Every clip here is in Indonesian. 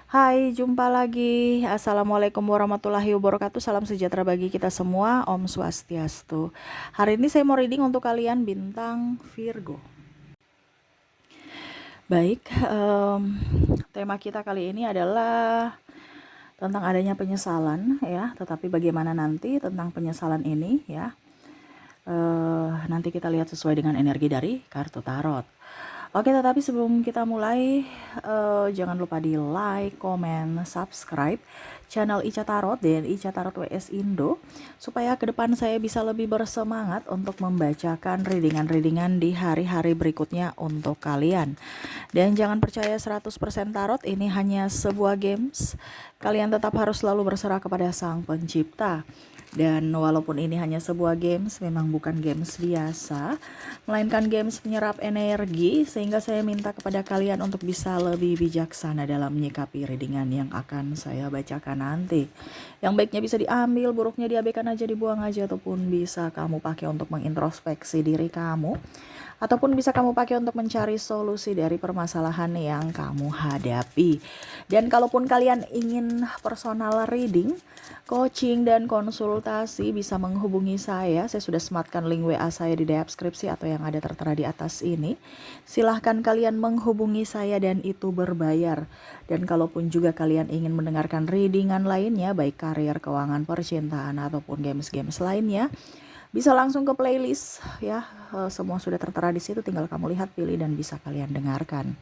Hai, jumpa lagi. Assalamualaikum warahmatullahi wabarakatuh. Salam sejahtera bagi kita semua. Om Swastiastu. Hari ini saya mau reading untuk kalian bintang Virgo. Baik, tema kita kali ini adalah tentang adanya penyesalan ya. Tetapi bagaimana nanti tentang penyesalan ini ya. Nanti kita lihat sesuai dengan energi dari kartu tarot. Oke, tetapi sebelum kita mulai, jangan lupa di like, komen, subscribe channel Ica Tarot dan Ica Tarot WS Indo, supaya ke depan saya bisa lebih bersemangat untuk membacakan readingan-readingan di hari-hari berikutnya untuk kalian. Dan jangan percaya 100% tarot ini hanya sebuah games. Kalian tetap harus selalu berserah kepada Sang Pencipta. Dan walaupun ini hanya sebuah games, memang bukan games biasa, melainkan games penyerap energi, sehingga saya minta kepada kalian untuk bisa lebih bijaksana dalam menyikapi readingan yang akan saya bacakan nanti. Yang baiknya bisa diambil, buruknya diabaikan aja, dibuang aja, ataupun bisa kamu pakai untuk mengintrospeksi diri kamu, ataupun bisa kamu pakai untuk mencari solusi dari permasalahan yang kamu hadapi. Dan kalaupun kalian ingin personal reading, coaching, dan konsultasi, bisa menghubungi saya. Saya sudah sematkan link WA saya di deskripsi atau yang ada tertera di atas ini. Silahkan kalian menghubungi saya dan itu berbayar. Dan kalaupun juga kalian ingin mendengarkan readingan lainnya, baik karir, keuangan, percintaan, ataupun games-games lainnya, bisa langsung ke playlist ya. Semua sudah tertera di situ, tinggal kamu lihat, pilih, dan bisa kalian dengarkan.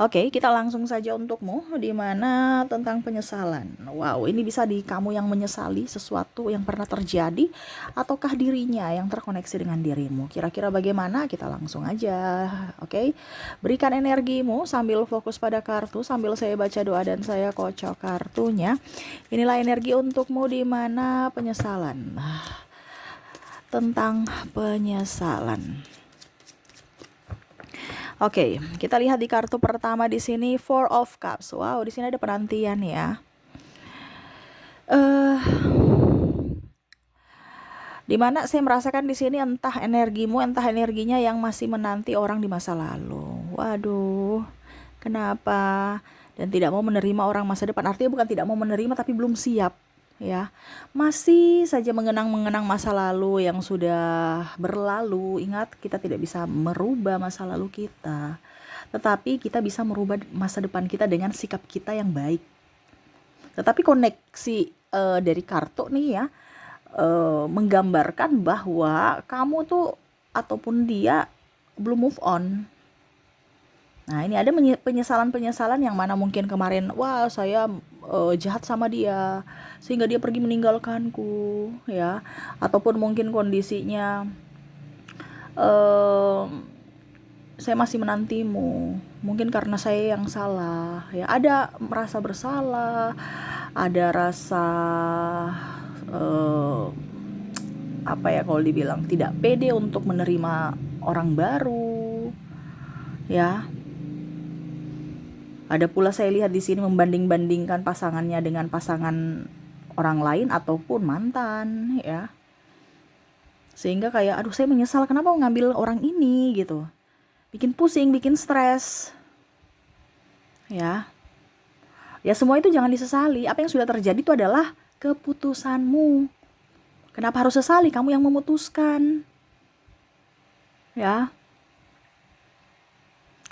Oke, kita langsung saja untukmu, di mana tentang penyesalan. Wow, ini bisa di kamu yang menyesali sesuatu yang pernah terjadi, ataukah dirinya yang terkoneksi dengan dirimu. Kira-kira bagaimana? Kita langsung aja. Oke, berikan energimu sambil fokus pada kartu, sambil saya baca doa dan saya kocok kartunya. Inilah energi untukmu, di mana penyesalan. Tentang penyesalan. Oke, kita lihat di kartu pertama di sini, Four of Cups. Wow, di sini ada penantian ya. Dimana saya merasakan di sini entah energimu, entah energinya yang masih menanti orang di masa lalu. Waduh, kenapa? Dan tidak mau menerima orang masa depan. Artinya bukan tidak mau menerima, tapi belum siap ya. Masih saja mengenang-mengenang masa lalu yang sudah berlalu. Ingat, kita tidak bisa merubah masa lalu kita, tetapi kita bisa merubah masa depan kita dengan sikap kita yang baik. Tetapi koneksi dari kartu nih ya, menggambarkan bahwa kamu tuh ataupun dia belum move on. Nah, ini ada penyesalan-penyesalan yang mana mungkin kemarin, wah saya jahat sama dia sehingga dia pergi meninggalkanku ya, ataupun mungkin kondisinya saya masih menantimu, mungkin karena saya yang salah ya. Ada merasa bersalah, ada rasa apa ya, kalau dibilang tidak pede untuk menerima orang baru ya. Ada pula saya lihat di sini membanding-bandingkan pasangannya dengan pasangan orang lain ataupun mantan ya. Sehingga kayak, aduh saya menyesal kenapa mengambil orang ini gitu. Bikin pusing, bikin stres. Ya. Ya semua itu jangan disesali. Apa yang sudah terjadi itu adalah keputusanmu. Kenapa harus sesali? Kamu yang memutuskan. Ya.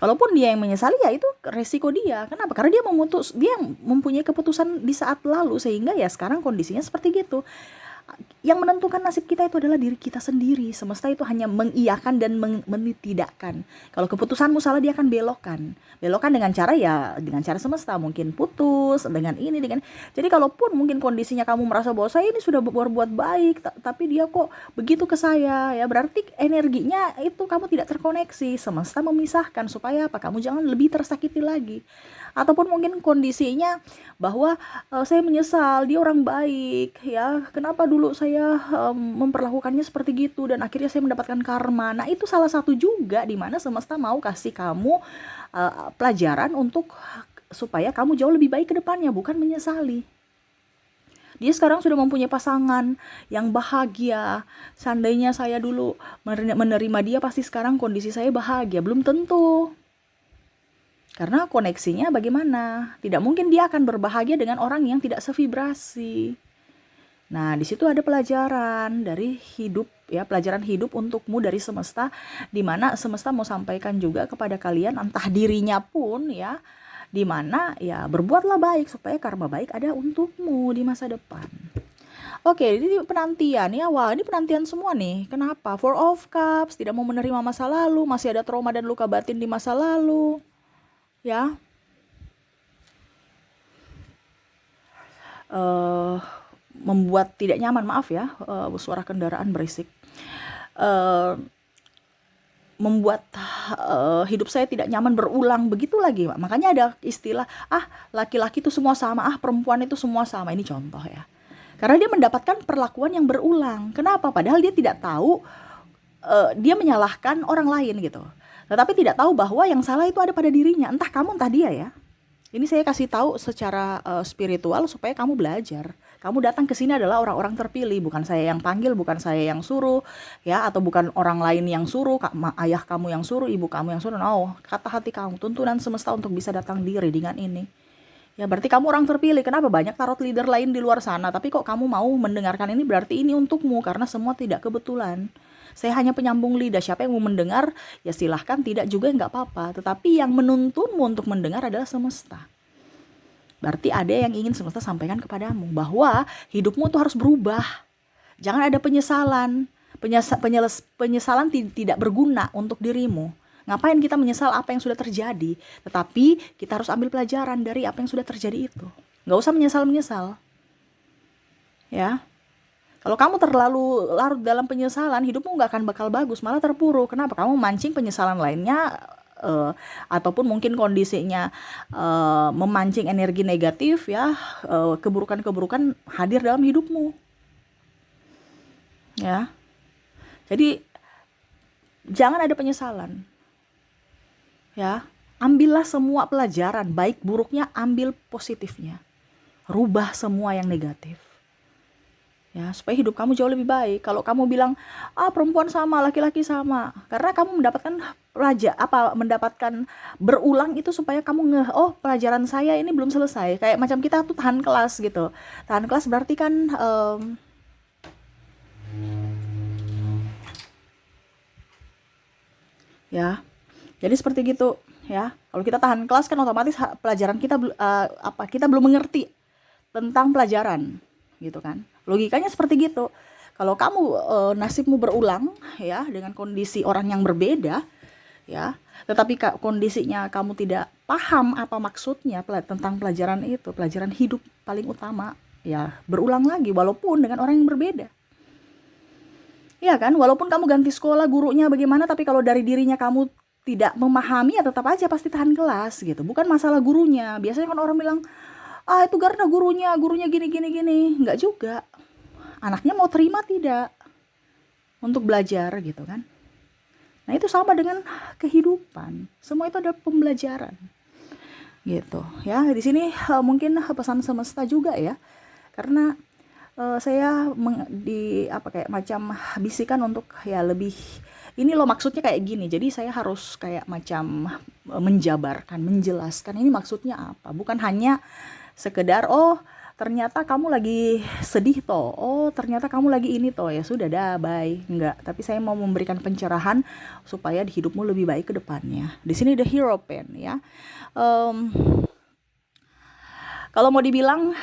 Kalaupun dia yang menyesali, ya itu resiko dia. Kenapa? Karena dia mempunyai keputusan di saat lalu, sehingga ya sekarang kondisinya seperti gitu. Yang menentukan nasib kita itu adalah diri kita sendiri. Semesta itu hanya mengiyakan dan menitidakkan. Kalau keputusanmu salah, dia akan belokkan dengan cara semesta, mungkin putus dengan ini, dengan. Jadi kalaupun mungkin kondisinya kamu merasa bahwa saya ini sudah berbuat baik, tapi dia kok begitu ke saya ya, berarti energinya itu kamu tidak terkoneksi. Semesta memisahkan supaya apa? Kamu jangan lebih tersakiti lagi. Ataupun mungkin kondisinya bahwa saya menyesal, dia orang baik ya, kenapa dulu saya memperlakukannya seperti gitu, dan akhirnya saya mendapatkan karma. Nah, itu salah satu juga di mana semesta mau kasih kamu pelajaran untuk supaya kamu jauh lebih baik ke depannya, bukan menyesali. Dia sekarang sudah mempunyai pasangan yang bahagia. Seandainya saya dulu menerima dia, pasti sekarang kondisi saya bahagia. Belum tentu. Karena koneksinya bagaimana? Tidak mungkin dia akan berbahagia dengan orang yang tidak sevibrasi. Nah, di situ ada pelajaran dari hidup ya, pelajaran hidup untukmu dari semesta, di mana semesta mau sampaikan juga kepada kalian, entah dirinya pun ya, di mana ya berbuatlah baik supaya karma baik ada untukmu di masa depan. Oke, ini penantian ya. Wah, ini penantian semua nih. Kenapa? Four of Cups, tidak mau menerima masa lalu, masih ada trauma dan luka batin di masa lalu. Ya. Membuat tidak nyaman, maaf ya, suara kendaraan berisik. Membuat hidup saya tidak nyaman berulang begitu lagi. Makanya ada istilah, laki-laki itu semua sama, perempuan itu semua sama. Ini contoh ya. Karena dia mendapatkan perlakuan yang berulang. Kenapa? Padahal dia tidak tahu, dia menyalahkan orang lain gitu. Tetapi tidak tahu bahwa yang salah itu ada pada dirinya. Entah kamu, entah dia ya. Ini saya kasih tahu secara spiritual supaya kamu belajar. Kamu datang ke sini adalah orang-orang terpilih, bukan saya yang panggil, bukan saya yang suruh, ya, atau bukan orang lain yang suruh, ayah kamu yang suruh, ibu kamu yang suruh. No, kata hati kamu, tuntunan semesta untuk bisa datang di readingan ini. Ya berarti kamu orang terpilih. Kenapa banyak tarot leader lain di luar sana, tapi kok kamu mau mendengarkan ini? Berarti ini untukmu, karena semua tidak kebetulan. Saya hanya penyambung lidah. Siapa yang mau mendengar, ya silahkan, tidak juga nggak apa-apa. Tetapi yang menuntunmu untuk mendengar adalah semesta. Berarti ada yang ingin semesta sampaikan kepadamu, bahwa hidupmu tuh harus berubah. Jangan ada penyesalan. Penyesalan tidak berguna untuk dirimu. Ngapain kita menyesal apa yang sudah terjadi? Tetapi kita harus ambil pelajaran dari apa yang sudah terjadi itu. Nggak usah menyesal-menyesal. Ya. Kalau kamu terlalu larut dalam penyesalan, hidupmu nggak akan bakal bagus, malah terpuruk. Kenapa? Kamu mancing penyesalan lainnya, ataupun mungkin kondisinya memancing energi negatif ya, keburukan-keburukan hadir dalam hidupmu. Ya. Jadi jangan ada penyesalan. Ya, ambillah semua pelajaran, baik buruknya ambil positifnya. Rubah semua yang negatif. Ya, supaya hidup kamu jauh lebih baik. Kalau kamu bilang, perempuan sama, laki-laki sama, karena kamu mendapatkan berulang itu supaya kamu pelajaran saya ini belum selesai. Kayak macam kita tuh tahan kelas gitu. Tahan kelas berarti kan ya. Jadi seperti gitu ya. Kalau kita tahan kelas kan otomatis pelajaran kita kita belum mengerti tentang pelajaran gitu kan. Logikanya seperti gitu. Kalau kamu nasibmu berulang ya dengan kondisi orang yang berbeda ya, tetapi kondisinya kamu tidak paham apa maksudnya tentang pelajaran itu, pelajaran hidup paling utama ya, berulang lagi walaupun dengan orang yang berbeda. Iya kan? Walaupun kamu ganti sekolah, gurunya bagaimana, tapi kalau dari dirinya kamu tidak memahami ya tetap aja pasti tahan kelas gitu. Bukan masalah gurunya. Biasanya kan orang bilang, itu karena gurunya gini. Enggak juga. Anaknya mau terima tidak untuk belajar gitu kan. Nah itu sama dengan kehidupan. Semua itu ada pembelajaran gitu ya. Di sini mungkin pesan semesta juga ya. Karena saya kayak macam bisikan untuk ya lebih, ini loh maksudnya kayak gini. Jadi saya harus kayak macam menjabarkan, menjelaskan ini maksudnya apa. Bukan hanya sekedar ternyata kamu lagi sedih toh, ternyata kamu lagi ini toh, ya sudah dah bye. Enggak, tapi saya mau memberikan pencerahan supaya di hidupmu lebih baik ke depannya. Di sini the hero pen ya. Kalau mau dibilang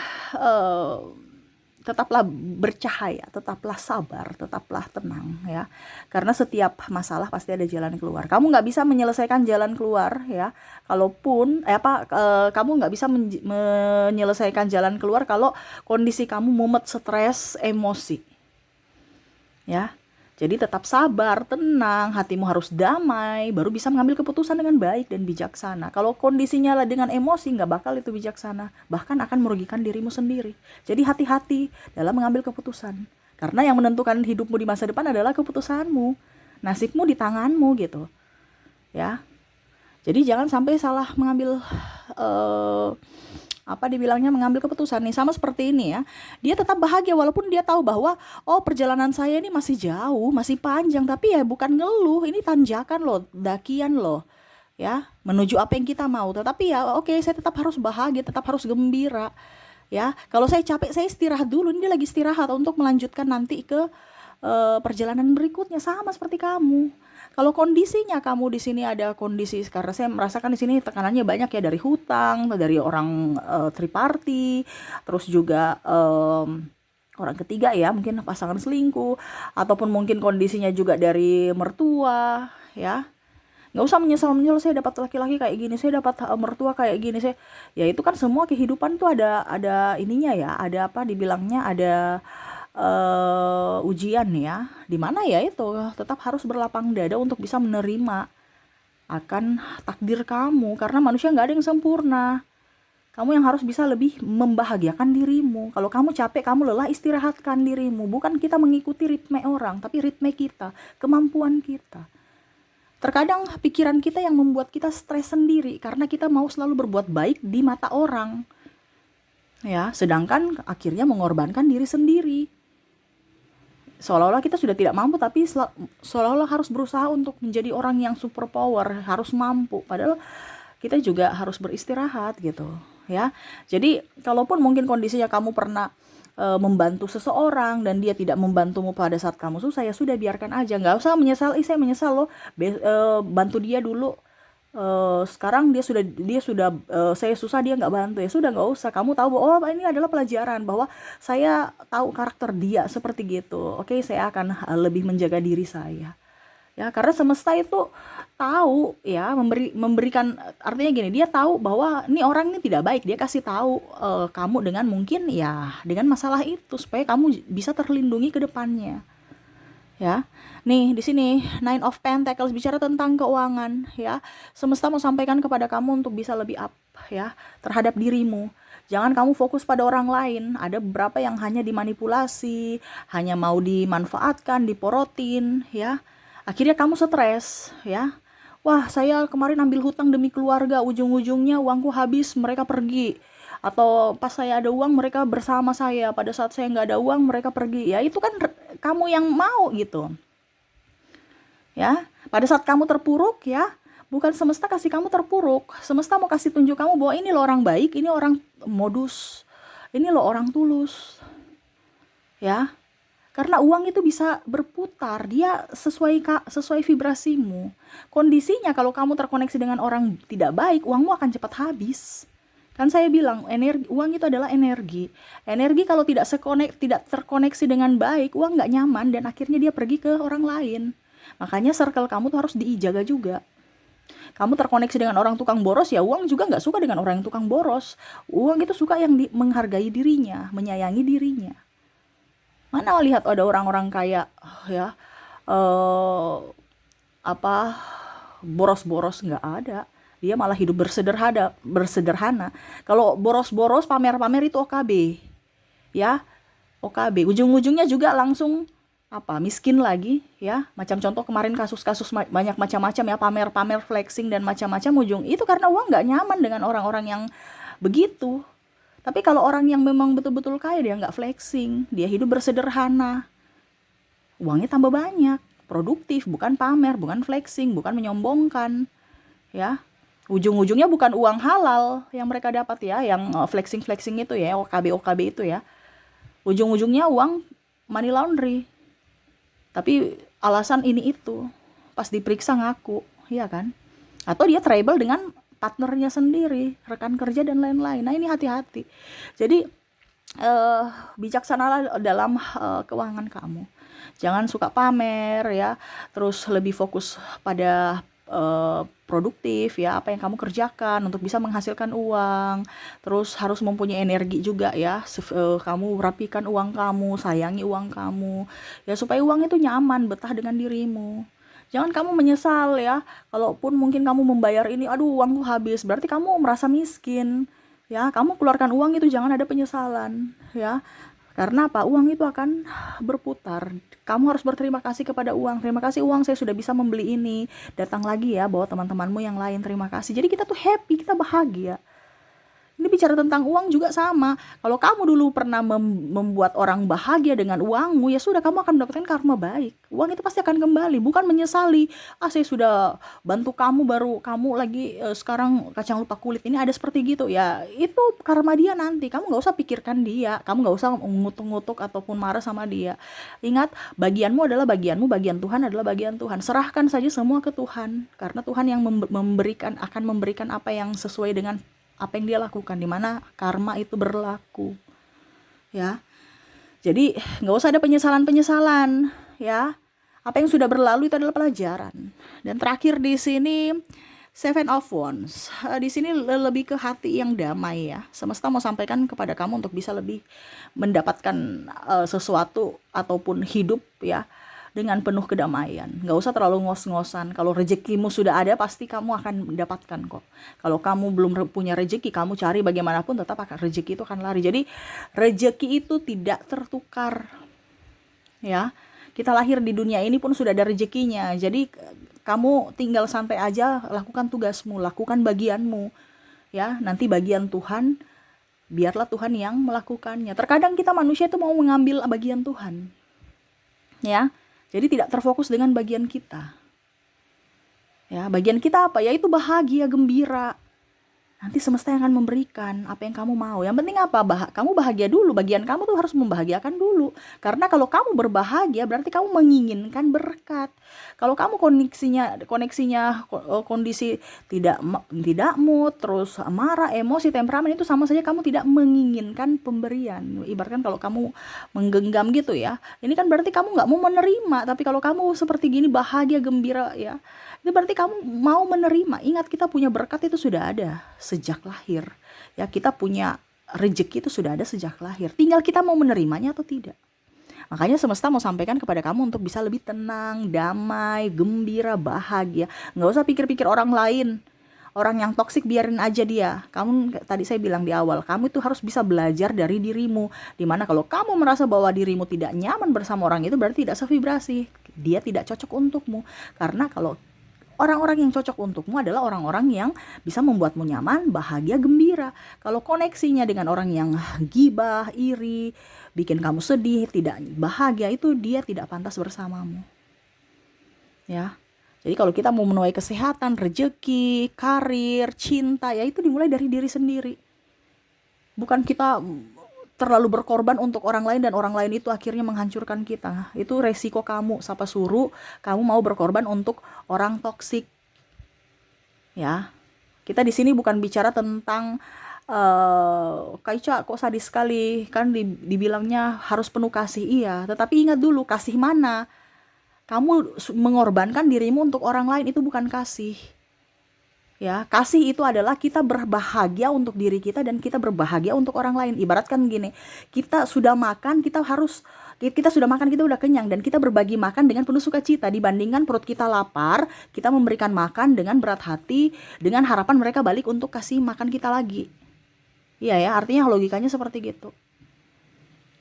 tetaplah bercahaya, tetaplah sabar, tetaplah tenang ya. Karena setiap masalah pasti ada jalan keluar. Kamu nggak bisa menyelesaikan jalan keluar ya. Kalaupun kamu nggak bisa menyelesaikan jalan keluar kalau kondisi kamu mumet, stres, emosi. Ya. Jadi tetap sabar, tenang, hatimu harus damai, baru bisa mengambil keputusan dengan baik dan bijaksana. Kalau kondisinya dengan emosi, nggak bakal itu bijaksana. Bahkan akan merugikan dirimu sendiri. Jadi hati-hati dalam mengambil keputusan. Karena yang menentukan hidupmu di masa depan adalah keputusanmu. Nasibmu di tanganmu gitu. Ya. Jadi jangan sampai salah mengambil mengambil keputusan nih. Sama seperti ini ya, dia tetap bahagia walaupun dia tahu bahwa perjalanan saya ini masih jauh, masih panjang, tapi ya bukan ngeluh, ini tanjakan loh, dakian loh ya, menuju apa yang kita mau. Tetapi ya oke, saya tetap harus bahagia, tetap harus gembira, ya. Kalau saya capek, saya istirahat dulu. Ini dia lagi istirahat untuk melanjutkan nanti ke perjalanan berikutnya, sama seperti kamu. Kalau kondisinya kamu di sini ada kondisi, karena saya merasakan di sini tekanannya banyak ya, dari hutang, dari orang triparty, terus juga orang ketiga ya, mungkin pasangan selingkuh, ataupun mungkin kondisinya juga dari mertua, ya. Nggak usah menyesal-menyesal, saya dapat laki-laki kayak gini, saya dapat mertua kayak gini, saya, ya itu kan semua kehidupan tuh ada ininya ya, ada apa dibilangnya, ada ujian ya, dimana ya itu tetap harus berlapang dada untuk bisa menerima akan takdir kamu, karena manusia nggak ada yang sempurna. Kamu yang harus bisa lebih membahagiakan dirimu. Kalau kamu capek, kamu lelah, istirahatkan dirimu. Bukan kita mengikuti ritme orang, tapi ritme kita, kemampuan kita. Terkadang pikiran kita yang membuat kita stres sendiri karena kita mau selalu berbuat baik di mata orang. Ya, sedangkan akhirnya mengorbankan diri sendiri. Seolah-olah kita sudah tidak mampu, tapi seolah-olah harus berusaha untuk menjadi orang yang super power, harus mampu. Padahal kita juga harus beristirahat gitu, ya. Jadi kalaupun mungkin kondisinya kamu pernah membantu seseorang dan dia tidak membantumu pada saat kamu susah, ya sudah, biarkan aja, nggak usah menyesal. Saya menyesal loh, bantu dia dulu, sekarang dia sudah saya susah, dia nggak bantu. Ya sudah, nggak usah. Kamu tahu bahwa, oh ini adalah pelajaran, bahwa saya tahu karakter dia seperti gitu. Oke, saya akan lebih menjaga diri saya, ya, karena semesta itu tahu ya, memberikan, artinya gini, dia tahu bahwa ini orang ini tidak baik, dia kasih tahu kamu dengan mungkin ya dengan masalah itu supaya kamu bisa terlindungi ke depannya, ya. Nih di sini Nine of Pentacles bicara tentang keuangan, ya. Semesta mau sampaikan kepada kamu untuk bisa lebih up ya terhadap dirimu. Jangan kamu fokus pada orang lain. Ada beberapa yang hanya dimanipulasi, hanya mau dimanfaatkan, diporotin, ya. Akhirnya kamu stres, ya. Wah, saya kemarin ambil hutang demi keluarga, ujung-ujungnya uangku habis, mereka pergi. Atau pas saya ada uang, mereka bersama saya. Pada saat saya nggak ada uang, mereka pergi. Ya, itu kan kamu yang mau gitu. Ya, pada saat kamu terpuruk, ya, bukan semesta kasih kamu terpuruk. Semesta mau kasih tunjuk kamu bahwa ini loh orang baik, ini orang modus, ini loh orang tulus. Ya, karena uang itu bisa berputar, dia sesuai vibrasimu. Kondisinya kalau kamu terkoneksi dengan orang tidak baik, uangmu akan cepat habis. Kan saya bilang, uang itu adalah energi. Energi kalau tidak terkoneksi dengan baik, uang nggak nyaman dan akhirnya dia pergi ke orang lain. Makanya circle kamu tuh harus dijaga juga. Kamu terkoneksi dengan orang tukang boros, ya uang juga nggak suka dengan orang yang tukang boros. Uang itu suka yang menghargai dirinya, menyayangi dirinya. Mana lihat ada orang-orang kaya ya, apa, boros-boros, nggak ada. Dia malah hidup bersederhana. Kalau boros-boros, pamer-pamer, itu OKB, ya. OKB ujung-ujungnya juga langsung apa, miskin lagi, ya. Macam contoh kemarin kasus-kasus banyak macam-macam ya, pamer-pamer, flexing dan macam-macam, ujung itu karena uang nggak nyaman dengan orang-orang yang begitu. Tapi kalau orang yang memang betul-betul kaya, dia nggak flexing, dia hidup bersederhana, uangnya tambah banyak, produktif, bukan pamer, bukan flexing, bukan menyombongkan, ya. Ujung-ujungnya bukan uang halal yang mereka dapat ya, yang flexing-flexing itu ya, OKB itu ya. Ujung-ujungnya uang money laundry. Tapi alasan ini itu, pas diperiksa ngaku, ya kan? Atau dia trouble dengan partnernya sendiri, rekan kerja dan lain-lain. Nah, ini hati-hati. Jadi bijaksanalah dalam keuangan kamu. Jangan suka pamer ya. Terus lebih fokus pada produktif ya, apa yang kamu kerjakan untuk bisa menghasilkan uang. Terus harus mempunyai energi juga ya. Kamu rapikan uang kamu, sayangi uang kamu ya, supaya uang itu nyaman, betah dengan dirimu. Jangan kamu menyesal ya, kalaupun mungkin kamu membayar ini, aduh uangku habis, berarti kamu merasa miskin. Ya, kamu keluarkan uang itu jangan ada penyesalan, ya. Karena apa? Uang itu akan berputar. Kamu harus berterima kasih kepada uang. Terima kasih uang, saya sudah bisa membeli ini. Datang lagi ya, bawa teman-temanmu yang lain, terima kasih. Jadi kita tuh happy, kita bahagia. Ini bicara tentang uang juga sama. Kalau kamu dulu pernah membuat orang bahagia dengan uangmu, ya sudah, kamu akan mendapatkan karma baik. Uang itu pasti akan kembali, bukan menyesali. Saya sudah bantu kamu, baru kamu lagi sekarang kacang lupa kulit ini ada seperti gitu. Ya itu karma dia nanti. Kamu nggak usah pikirkan dia, kamu nggak usah ngutuk-ngutuk ataupun marah sama dia. Ingat, bagianmu adalah bagianmu, bagian Tuhan adalah bagian Tuhan. Serahkan saja semua ke Tuhan, karena Tuhan yang akan memberikan apa yang sesuai dengan apa yang dia lakukan, dimana karma itu berlaku, ya. Jadi nggak usah ada penyesalan, ya. Apa yang sudah berlalu itu adalah pelajaran. Dan terakhir di sini Seven of Wands. Di sini lebih ke hati yang damai, ya. Semesta mau sampaikan kepada kamu untuk bisa lebih mendapatkan sesuatu ataupun hidup, ya, dengan penuh kedamaian. Nggak usah terlalu ngos-ngosan. Kalau rezekimu sudah ada, pasti kamu akan mendapatkan kok. Kalau kamu belum punya rezeki, kamu cari bagaimanapun tetap akan rezeki itu akan lari. Jadi rezeki itu tidak tertukar, ya. Kita lahir di dunia ini pun sudah ada rezekinya. Jadi kamu tinggal santai aja, lakukan tugasmu, lakukan bagianmu, ya. Nanti bagian Tuhan, biarlah Tuhan yang melakukannya. Terkadang kita manusia itu mau mengambil bagian Tuhan, ya. Jadi tidak terfokus dengan bagian kita. Ya, bagian kita apa? Yaitu bahagia, gembira. Nanti semesta yang akan memberikan apa yang kamu mau. Yang penting apa? Kamu bahagia dulu. Bagian kamu tuh harus membahagiakan dulu. Karena kalau kamu berbahagia, berarti kamu menginginkan berkat. Kalau kamu koneksinya kondisi tidak mood, terus marah, emosi, temperamen, itu sama saja kamu tidak menginginkan pemberian. Ibaratkan kalau kamu menggenggam gitu, ya. Ini kan berarti kamu nggak mau menerima. Tapi kalau kamu seperti gini, bahagia, gembira, ya, itu berarti kamu mau menerima. Ingat, kita punya berkat itu sudah ada sejak lahir, ya. Kita punya rezeki itu sudah ada sejak lahir, tinggal kita mau menerimanya atau tidak. Makanya semesta mau sampaikan kepada kamu untuk bisa lebih tenang, damai, gembira, bahagia. Nggak usah pikir-pikir orang lain. Orang yang toksik biarin aja dia. Kamu, tadi saya bilang di awal, kamu itu harus bisa belajar dari dirimu. Dimana kalau kamu merasa bahwa dirimu tidak nyaman bersama orang itu, berarti tidak sevibrasi. Dia tidak cocok untukmu. Karena kalau orang-orang yang cocok untukmu adalah orang-orang yang bisa membuatmu nyaman, bahagia, gembira. Kalau koneksinya dengan orang yang gibah, iri, bikin kamu sedih, tidak bahagia, itu dia tidak pantas bersamamu, ya. Jadi kalau kita mau menuai kesehatan, rezeki, karir, cinta, ya itu dimulai dari diri sendiri. Bukan kita terlalu berkorban untuk orang lain dan orang lain itu akhirnya menghancurkan kita. Itu resiko kamu. Siapa suruh kamu mau berkorban untuk orang toksik, ya. Kita di sini bukan bicara tentang Kaica kok sadis sekali, kan dibilangnya harus penuh kasih, iya. Tetapi ingat dulu, kasih mana? Kamu mengorbankan dirimu untuk orang lain, itu bukan kasih. Ya, kasih itu adalah kita berbahagia untuk diri kita dan kita berbahagia untuk orang lain. Ibaratkan gini, kita sudah makan, kita sudah makan, kita udah kenyang, dan kita berbagi makan dengan penuh sukacita dibandingkan perut kita lapar, kita memberikan makan dengan berat hati dengan harapan mereka balik untuk kasih makan kita lagi. Iya ya, artinya logikanya seperti gitu.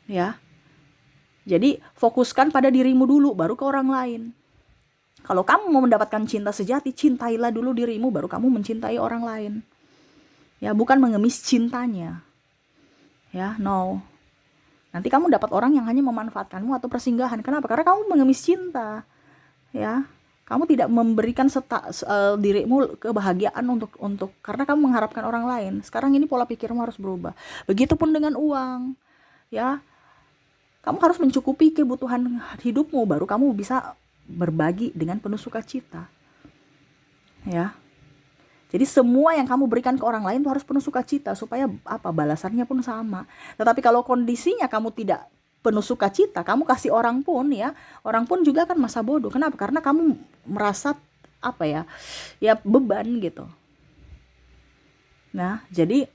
Ya. Jadi fokuskan pada dirimu dulu, baru ke orang lain. Kalau kamu mau mendapatkan cinta sejati, cintailah dulu dirimu, baru kamu mencintai orang lain. Ya, bukan mengemis cintanya. Ya, no. Nanti kamu dapat orang yang hanya memanfaatkanmu atau persinggahan. Kenapa? Karena kamu mengemis cinta. Ya, kamu tidak memberikan dirimu kebahagiaan untuk karena kamu mengharapkan orang lain. Sekarang ini pola pikirmu harus berubah. Begitupun dengan uang. Ya. Kamu harus mencukupi kebutuhan hidupmu, baru kamu bisa berbagi dengan penuh sukacita, ya. Jadi semua yang kamu berikan ke orang lain itu harus penuh sukacita, supaya apa? Balasannya pun sama. Tetapi kalau kondisinya kamu tidak penuh sukacita, kamu kasih orang pun, ya, orang pun juga akan masa bodoh. Kenapa? Karena kamu merasa apa ya? Ya, beban gitu. Nah, jadi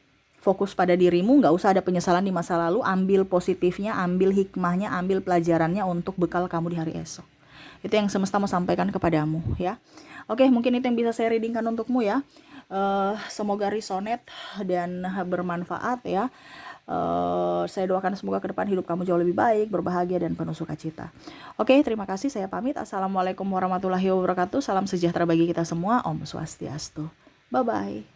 fokus pada dirimu, nggak usah ada penyesalan di masa lalu. Ambil positifnya, ambil hikmahnya, ambil pelajarannya untuk bekal kamu di hari esok. Itu yang semesta mau sampaikan kepadamu, ya. Oke, mungkin itu yang bisa saya readingkan untukmu, ya. Semoga resonate dan bermanfaat, ya. Saya doakan semoga ke depan hidup kamu jauh lebih baik, berbahagia dan penuh sukacita. Oke, terima kasih, saya pamit. Assalamualaikum warahmatullahi wabarakatuh. Salam sejahtera bagi kita semua. Om Swastiastu. Bye bye.